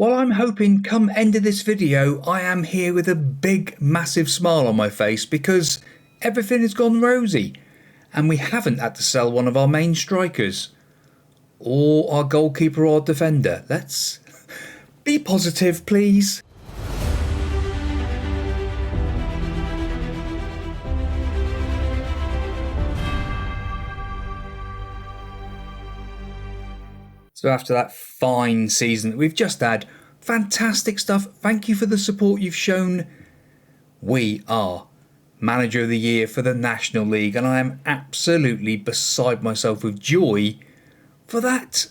While I'm hoping come end of this video I am here with a big massive smile on my face because everything has gone rosy and we haven't had to sell one of our main strikers or our goalkeeper or defender. Let's be positive, please. So after that fine season that we've just had, fantastic stuff. Thank you for the support you've shown. We are Manager of the Year for the National League, and I am absolutely beside myself with joy for that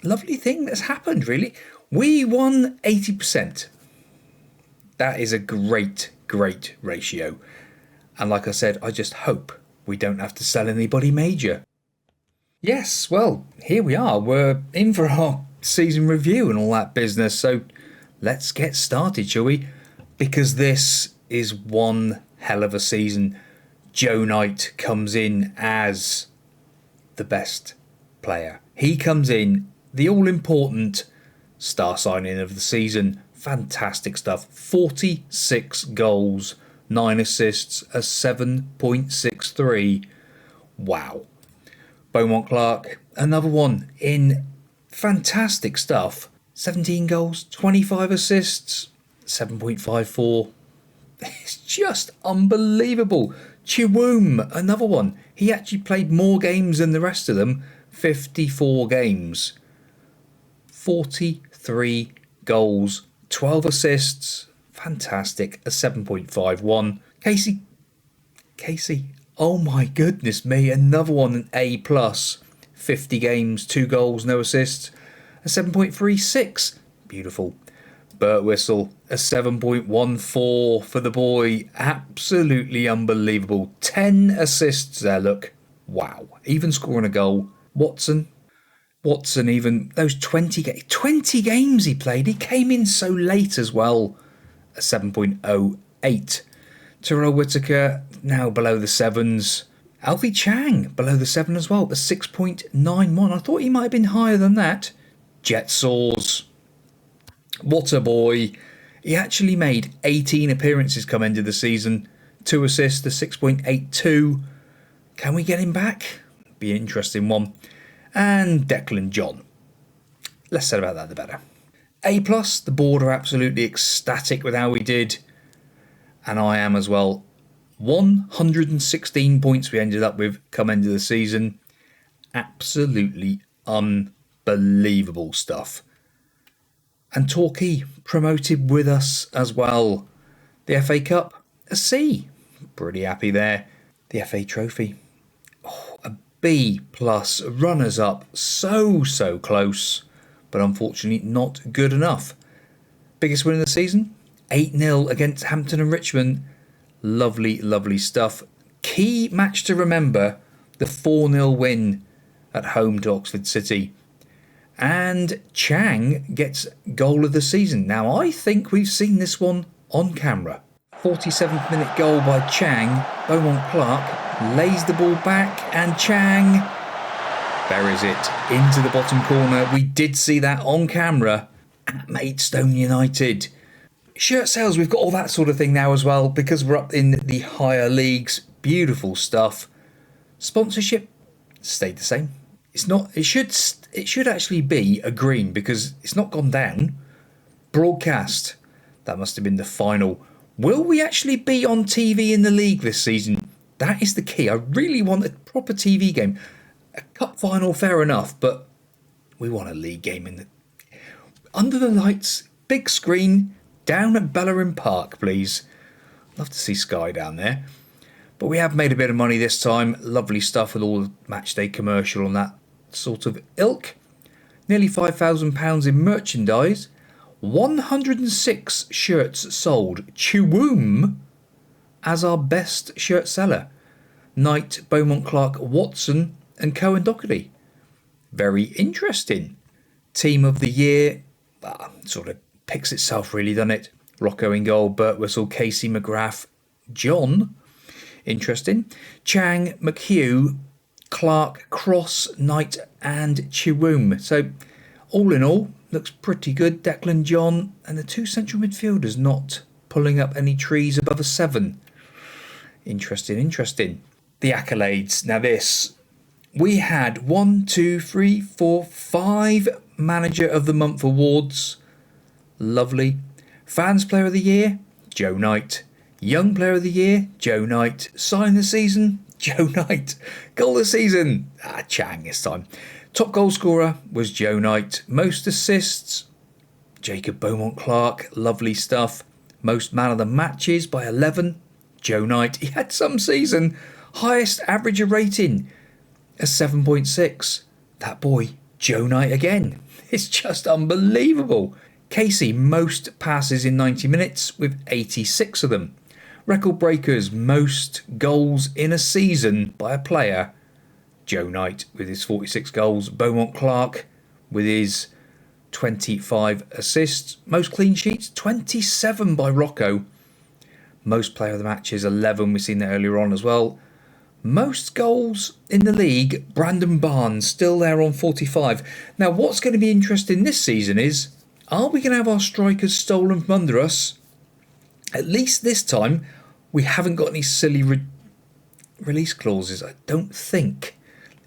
lovely thing that's happened, really. We won 80%. That is a great, great ratio. And like I said, I just hope we don't have to sell anybody major. Yes, well, here we are. We're in for our season review and all that business. So let's get started, shall we? Because this is one hell of a season. Joe Knight comes in as the best player. He comes in, the all-important star signing of the season. Fantastic stuff. 46 goals, 9 assists, a 7.63. Wow. Beaumont Clark, another one in fantastic stuff. 17 goals, 25 assists, 7.54. It's just unbelievable. Chiwoom, another one. He actually played more games than the rest of them. 54 games. 43 goals, 12 assists. Fantastic. A 7.51. Casey. Oh my goodness me, another one, an A+. 50 games, 2 goals, no assists. A 7.36. Beautiful. Bert Whistle, a 7.14 for the boy. Absolutely unbelievable. 10 assists there, look. Wow. Even scoring a goal. Watson, even those 20 games he played. He came in so late as well. A 7.08. Terrell Whitaker, now below the 7s. Alfie Chang, below the 7 as well, a 6.91. I thought he might have been higher than that. Jet Saws. What a boy. He actually made 18 appearances come end of the season. 2 assists, a 6.82. Can we get him back? Be an interesting one. And Declan John. Less said about that, the better. A+, the board are absolutely ecstatic with how we did. And I am as well. 116 points we ended up with come end of the season. Absolutely unbelievable stuff. And Torquay promoted with us as well. The FA Cup, a C. Pretty happy there. The FA Trophy, a B+. Runners up, so close. But unfortunately not good enough. Biggest win of the season? 8-0 against Hampton and Richmond. Lovely stuff. Key match to remember, the 4-0 win at home to Oxford City. And Chang gets goal of the season. Now, I think we've seen this one on camera. 47th minute goal by Chang. Beaumont Clark lays the ball back and Chang buries it into the bottom corner. We did see that on camera at Maidstone United. Shirt sales, we've got all that sort of thing now as well because we're up in the higher leagues. Beautiful stuff. Sponsorship stayed the same. It's not. It should actually be a green because it's not gone down. Broadcast, that must have been the final. Will we actually be on TV in the league this season? That is the key. I really want a proper TV game. A cup final, fair enough, but we want a league game under the lights, big screen. Down at Bellerin Park, please. Love to see Sky down there. But we have made a bit of money this time. Lovely stuff with all the matchday commercial and that sort of ilk. Nearly £5,000 in merchandise. 106 shirts sold. Chiwoom as our best shirt seller. Knight, Beaumont Clark, Watson and Cohen Doherty. Very interesting. Team of the year. Sort of picks itself really, doesn't it? Rocco in goal, Bert Whistle, Casey McGrath, John. Interesting. Chang, McHugh, Clark, Cross, Knight and Chiwoom. So all in all, looks pretty good. Declan John and the two central midfielders not pulling up any trees above a 7. Interesting, interesting. The accolades. Now this, we had 1, 2, 3, 4, 5 Manager of the Month awards. Lovely. Fans Player of the Year, Joe Knight. Young Player of the Year, Joe Knight. Sign of the Season, Joe Knight. Goal of the Season, Chang this time. Top goal scorer was Joe Knight. Most assists, Jacob Beaumont-Clark. Lovely stuff. Most man of the matches by 11, Joe Knight. He had some season. Highest average rating, a 7.6. That boy, Joe Knight again. It's just unbelievable. Casey, most passes in 90 minutes with 86 of them. Record breakers, most goals in a season by a player, Joe Knight with his 46 goals. Beaumont-Clark with his 25 assists. Most clean sheets, 27 by Rocco. Most player of the matches, 11. We've seen that earlier on as well. Most goals in the league, Brandon Barnes, still there on 45. Now, what's going to be interesting this season is, are we going to have our strikers stolen from under us? At least this time, we haven't got any silly release clauses, I don't think.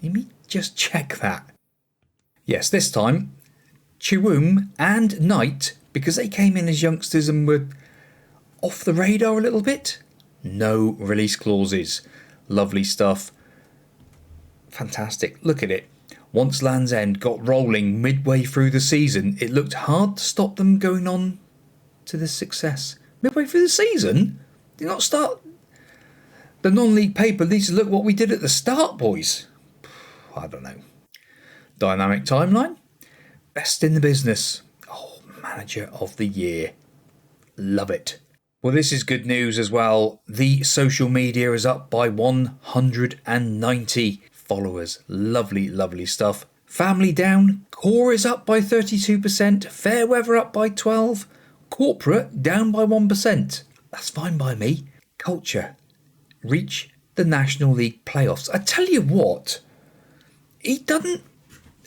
Let me just check that. Yes, this time, Chiwum and Knight, because they came in as youngsters and were off the radar a little bit, no release clauses. Lovely stuff. Fantastic. Look at it. Once Lands End got rolling midway through the season, it looked hard to stop them going on to this success. Midway through the season? Did not start. The non-league paper needs to look what we did at the start, boys. I don't know. Dynamic timeline. Best in the business. Oh, Manager of the Year. Love it. Well, this is good news as well. The social media is up by 190 followers. Lovely, lovely stuff. Family down. Core is up by 32%. Fair weather up by 12%. Corporate down by 1%. That's fine by me. Culture. Reach the National League playoffs. I tell you what. He doesn't...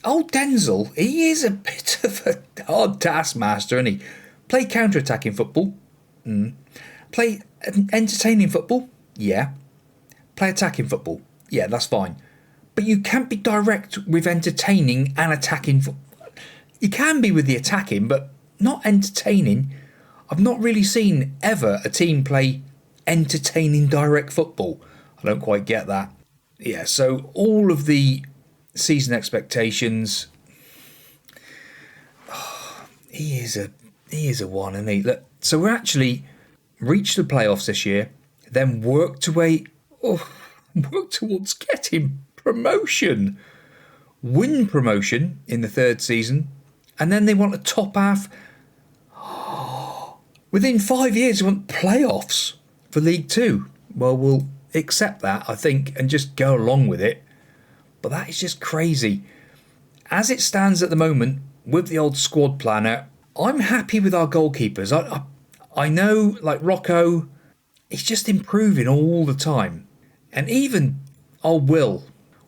Old Denzil, he is a bit of a hard taskmaster, isn't he? Play counter-attacking football. Play entertaining football? Yeah. Play attacking football? Yeah, that's fine. But you can't be direct with entertaining and attacking football. You can be with the attacking, but not entertaining. I've not really seen ever a team play entertaining direct football. I don't quite get that. Yeah, so all of the season expectations... he is a one, isn't he? Look, so we're actually... reach the playoffs this year, then work towards getting promotion. Win promotion in the 3rd season, and then they want a top half. Within 5 years, they want playoffs for League 2. Well, we'll accept that, I think, and just go along with it. But that is just crazy. As it stands at the moment, with the old squad planner, I'm happy with our goalkeepers. I know, like Rocco, he's just improving all the time. And even old Will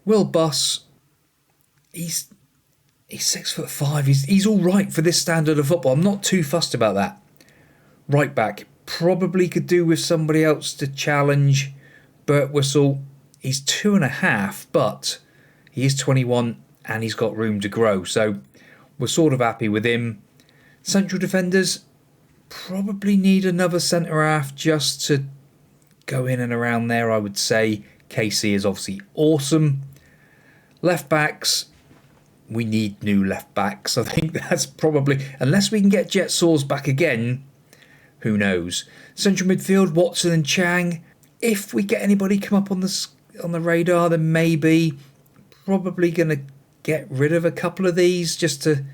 Buss, he's 6'5". He's all right for this standard of football. I'm not too fussed about that. Right back, probably could do with somebody else to challenge. Bert Whistle, he's 2.5, but he is 21 and he's got room to grow. So we're sort of happy with him. Central defenders, probably need another centre-half just to go in and around there, I would say. Casey is obviously awesome. Left-backs, we need new left-backs. I think that's probably... unless we can get Jet Saws back again, who knows. Central midfield, Watson and Chang. If we get anybody come up on the radar, then maybe. Probably going to get rid of a couple of these just to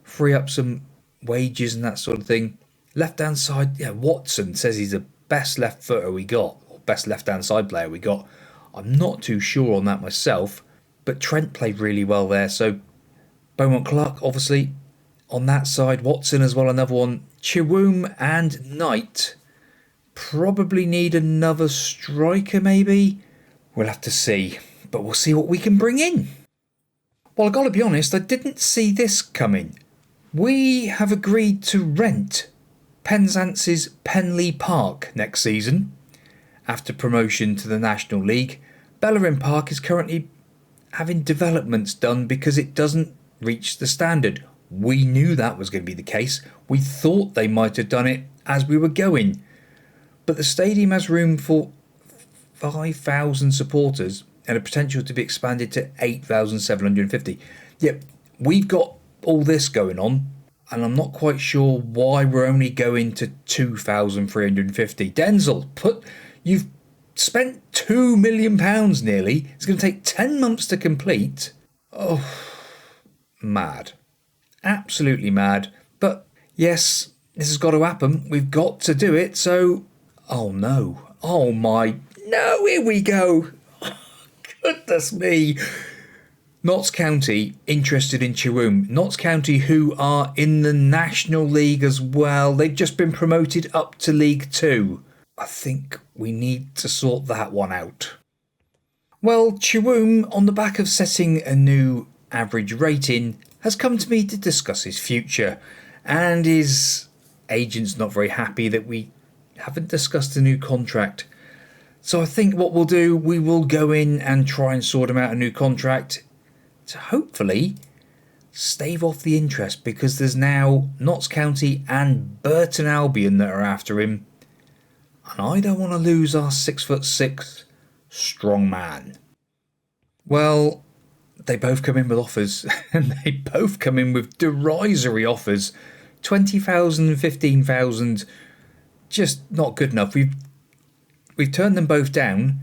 free up some wages and that sort of thing. Left-hand side, yeah, Watson says he's the best left footer we got, or best left-hand side player we got. I'm not too sure on that myself, but Trent played really well there. So Beaumont-Clark, obviously, on that side. Watson as well, another one. Chiwum and Knight probably need another striker, maybe. We'll have to see, but we'll see what we can bring in. Well, I've got to be honest, I didn't see this coming. We have agreed to rent Penzance's Penley Park next season. After promotion to the National League, Bellerin Park is currently having developments done because it doesn't reach the standard. We knew that was going to be the case. We thought they might have done it as we were going. But the stadium has room for 5,000 supporters and a potential to be expanded to 8,750. Yep, we've got all this going on, and I'm not quite sure why we're only going to 2,350. Denzil, you've spent £2 million nearly. It's going to take 10 months to complete. Oh, mad. Absolutely mad. But yes, this has got to happen. We've got to do it. So, oh no. Oh my. No, here we go. Goodness me. Notts County interested in Chewum. Notts County, who are in the National League as well. They've just been promoted up to League 2. I think we need to sort that one out. Well, Chewum, on the back of setting a new average rating, has come to me to discuss his future, and his agent's not very happy that we haven't discussed a new contract. So I think what we'll do, we will go in and try and sort him out a new contract to hopefully stave off the interest, because there's now Notts County and Burton Albion that are after him, and I don't want to lose our 6'6" strong man. Well, they both come in with offers, and they both come in with derisory offers. 20,000, 15,000, just not good enough. We've turned them both down,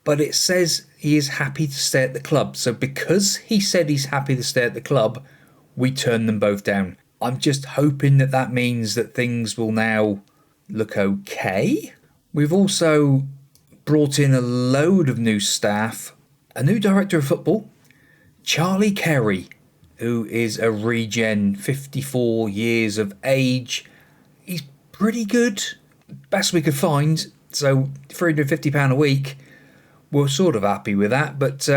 but it says he is happy to stay at the club. So because he said he's happy to stay at the club, we turned them both down. I'm just hoping that that means that things will now look okay. We've also brought in a load of new staff, a new director of football, Charlie Carey, who is a regen, 54 years of age. He's pretty good, best we could find. So £350 a week, we're sort of happy with that. But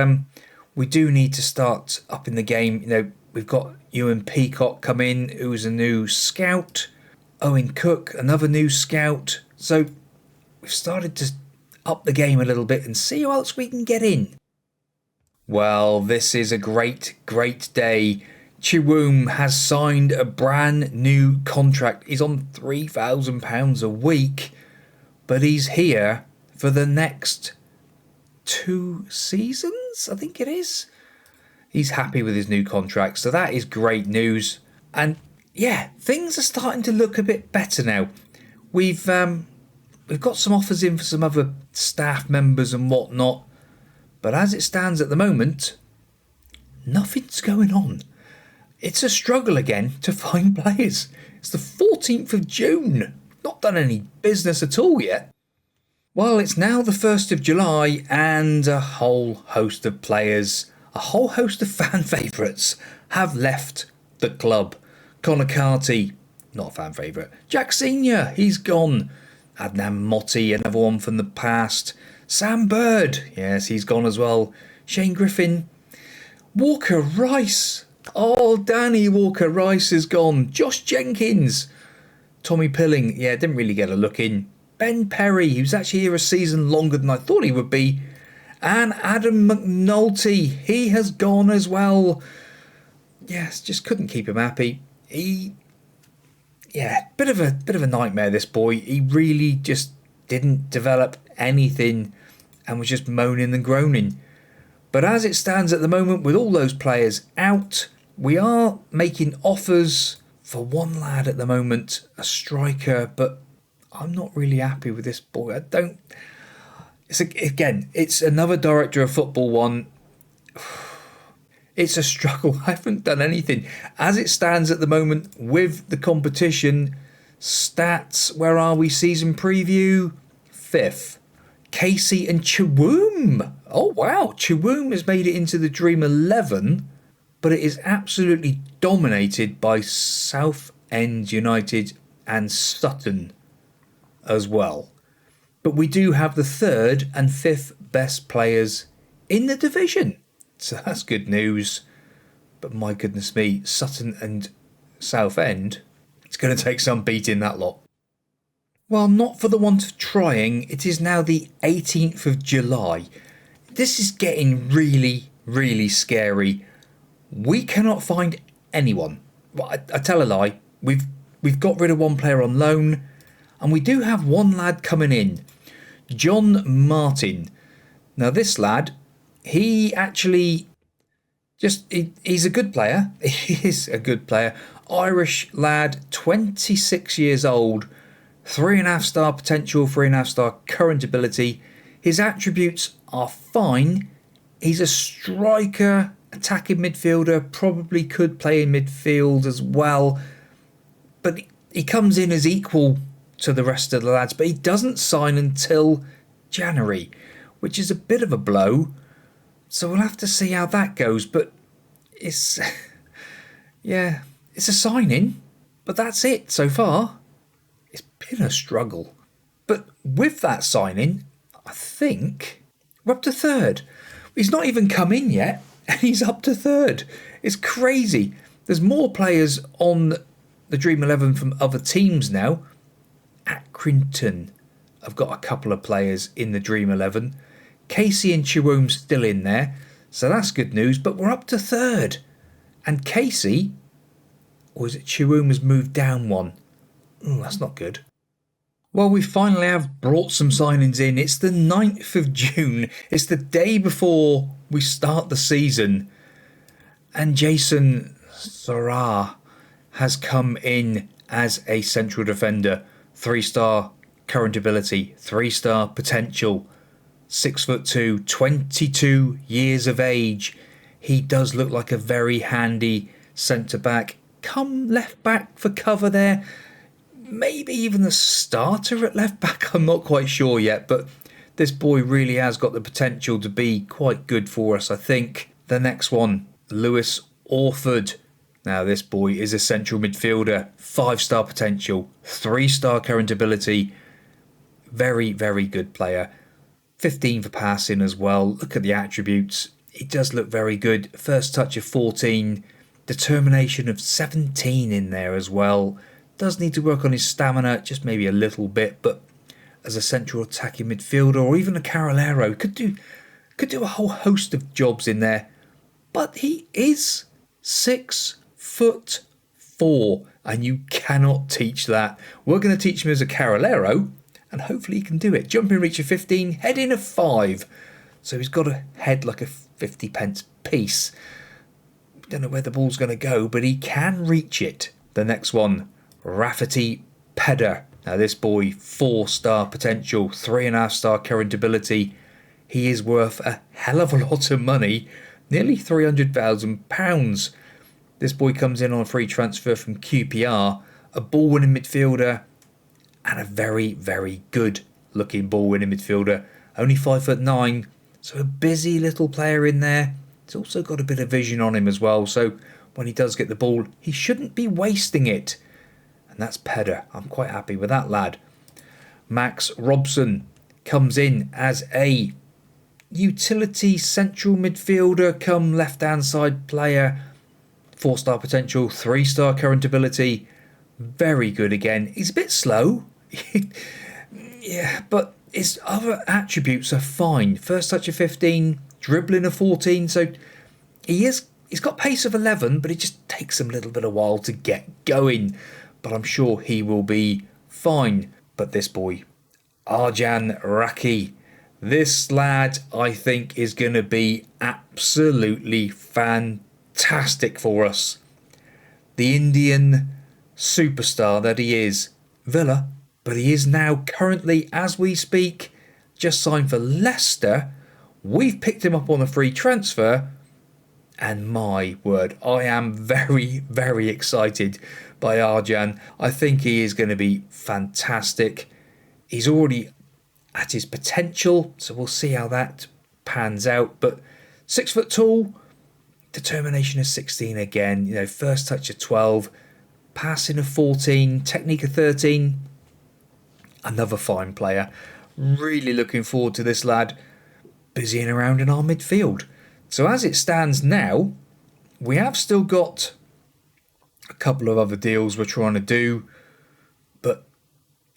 we do need to start up in the game. You know, we've got Ewan Peacock come in, who's a new scout. Owen Cook, another new scout. So we've started to up the game a little bit and see who else we can get in. Well, this is a great, great day. Chewum has signed a brand new contract. He's on £3,000 a week, but he's here for the next 2 seasons, I think it is. He's happy with his new contract, so that is great news. And yeah, things are starting to look a bit better now. We've got some offers in for some other staff members and whatnot, but as it stands at the moment, nothing's going on. It's a struggle again to find players. It's the 14th of June. Not done any business at all yet. Well, it's now the 1st of July, and a whole host of players, a whole host of fan favourites have left the club. Connor Carty, not a fan favourite. Jack Senior, he's gone. Adnan Motti, another one from the past. Sam Bird, yes, he's gone as well. Shane Griffin. Walker Rice. Oh, Danny Walker Rice is gone. Josh Jenkins. Tommy Pilling, yeah, didn't really get a look in. Ben Perry, who's actually here a season longer than I thought he would be. And Adam McNulty, he has gone as well. Yes, just couldn't keep him happy. Bit of a nightmare, this boy. He really just didn't develop anything and was just moaning and groaning. But as it stands at the moment, with all those players out, we are making offers for one lad at the moment, a striker, but I'm not really happy with this boy. It's another director of football one. It's a struggle. I haven't done anything. As it stands at the moment with the competition, stats, where are we? Season preview, 5th. Casey and Chewum. Oh, wow. Chewum has made it into the Dream 11, but it is absolutely dominated by South End United and Sutton as well. But we do have the 3rd and 5th best players in the division. So that's good news. But my goodness me, Sutton and Southend, it's going to take some beating, that lot. Well, not for the want of trying, it is now the 18th of July. This is getting really, really scary. We cannot find anyone. Well, I tell a lie. We've got rid of one player on loan, and we do have one lad coming in, John Martin. Now this lad, he actually he's a good player. He is a good player. Irish lad, 26 years old, 3.5 star potential, 3.5 star current ability. His attributes are fine. He's a striker, attacking midfielder, probably could play in midfield as well. But he comes in as equal to the rest of the lads, but he doesn't sign until January, which is a bit of a blow. So we'll have to see how that goes. But it's, yeah, it's a signing, but that's it so far. It's been a struggle. But with that signing, I think we're up to third. He's not even come in yet, and he's up to third. It's crazy. There's more players on the Dream 11 from other teams now. Accrington have got a couple of players in the Dream 11. Casey and Chiwoom's still in there, so that's good news. But we're up to third. And Casey, or is it Chiwoom, has moved down one? Oh, that's not good. Well, we finally have brought some signings in. It's the 9th of June. It's the day before we start the season. And Jason Sarah has come in as a central defender. 3-star current ability, 3-star potential, 6'2", 22 years of age. He does look like a very handy centre-back. Come left-back for cover there. Maybe even the starter at left-back. I'm not quite sure yet, but this boy really has got the potential to be quite good for us, I think. The next one, Lewis Orford. Now, this boy is a central midfielder. 5-star potential, 3-star current ability. Very, very good player. 15 for passing as well. Look at the attributes. He does look very good. First touch of 14. Determination of 17 in there as well. Does need to work on his stamina, just maybe a little bit, but as a central attacking midfielder or even a Carolero, could do a whole host of jobs in there. But he is 6'4", and you cannot teach that. We're going to teach him as a Carolero, and hopefully he can do it. Jumping reach of 15, head in of 5. So he's got a head like a 50p piece. Don't know where the ball's going to go, but he can reach it. The next one, Rafferty Pedder. Now this boy, 4-star potential, 3.5-star current ability. He is worth a hell of a lot of money, nearly £300,000. This boy comes in on a free transfer from QPR, a ball-winning midfielder, and a very, very good looking ball-winning midfielder. Only 5'9", so a busy little player in there. He's also got a bit of vision on him as well, so when he does get the ball, he shouldn't be wasting it. And that's Pedder. I'm quite happy with that lad. Max Robson comes in as a utility central midfielder come left-hand side player. 4-star potential, 3-star current ability. Very good again. He's a bit slow. Yeah, but his other attributes are fine. First touch of 15, dribbling of 14. So he's got pace of 11, but it just takes him a little bit of while to get going. But I'm sure he will be fine. But this boy, Arjan Raki, this lad I think is going to be absolutely fantastic for us. The Indian superstar that he is, Villa, but he is now currently, as we speak, just signed for Leicester. We've picked him up on a free transfer, and my word, I am very, very excited by Arjan. I think he is going to be fantastic. He's already at his potential, so we'll see how that pans out. But 6 foot tall, determination of 16 again, first touch of 12, passing of 14, technique of 13. Another fine player. Really looking forward to this lad busying around in our midfield. So as it stands now, We have still got a couple of other deals we're trying to do, but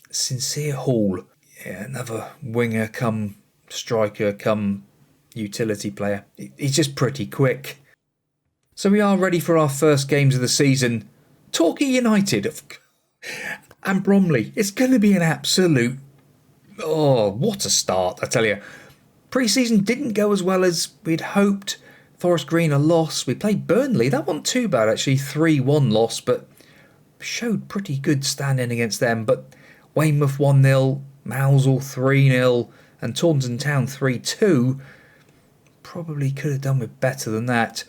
Sincere Hall, yeah, another winger come striker come utility player. He's just pretty quick. So we are ready for our first games of the season. Torquay United and Bromley. It's going to be an absolute... Oh, what a start, I tell you. Pre-season didn't go as well as we'd hoped. Forest Green a loss. We played Burnley. That wasn't too bad, actually. 3-1 loss, but showed pretty good standing against them. But Weymouth 1-0, Mousel 3-0, and Taunton Town 3-2. Probably could have done with better than that.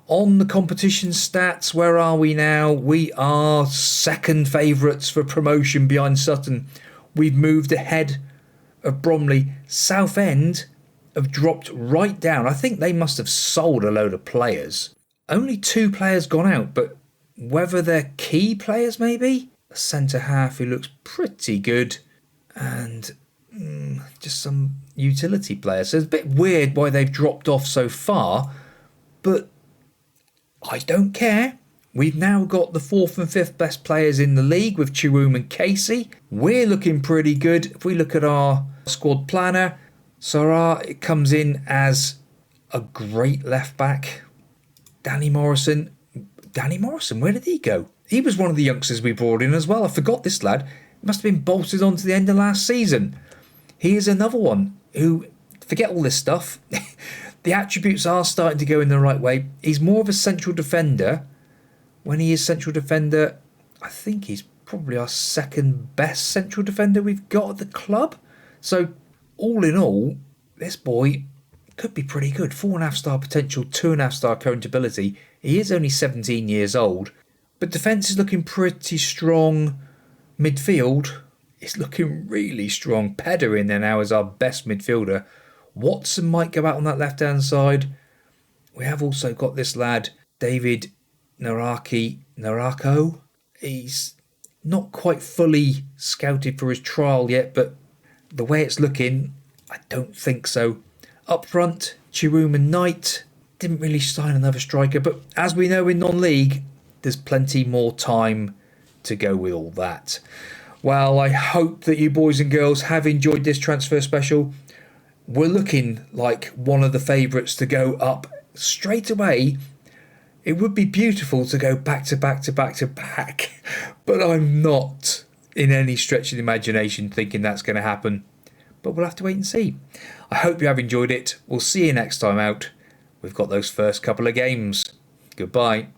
On the competition stats, where are we now? We are second favourites for promotion behind Sutton. We've moved ahead of Bromley. Southend have dropped right down. I think they must have sold a load of players. Only 2 players gone out, but whether they're key players maybe? A centre half who looks pretty good, and just some utility players. So it's a bit weird why they've dropped off so far, but I don't care. We've now got the 4th and 5th best players in the league with Chiroom and Casey. We're looking pretty good. If we look at our squad planner, Sarah comes in as a great left back. Danny Morrison, where did he go? He was one of the youngsters we brought in as well. I forgot this lad. He must have been bolted on to the end of last season. He is another one who, forget all this stuff. The attributes are starting to go in the right way. He's more of a central defender. When he is central defender, I think he's probably our second best central defender we've got at the club. So all in all, this boy could be pretty good. 4.5 star potential, 2.5 star current ability. He is only 17 years old, but defence is looking pretty strong. Midfield is looking really strong. Pedder in there now as our best midfielder. Watson might go out on that left-hand side. We have also got this lad, David Narako. He's not quite fully scouted for his trial yet, but the way it's looking, I don't think so. Up front, Chiroom and Knight. Didn't really sign another striker, but as we know in non-league, there's plenty more time to go with all that. Well, I hope that you boys and girls have enjoyed this transfer special. We're looking like one of the favourites to go up straight away. It would be beautiful to go back to back to back to back, but I'm not in any stretch of the imagination thinking that's going to happen. But we'll have to wait and see. I hope you have enjoyed it. We'll see you next time out. We've got those first couple of games. Goodbye.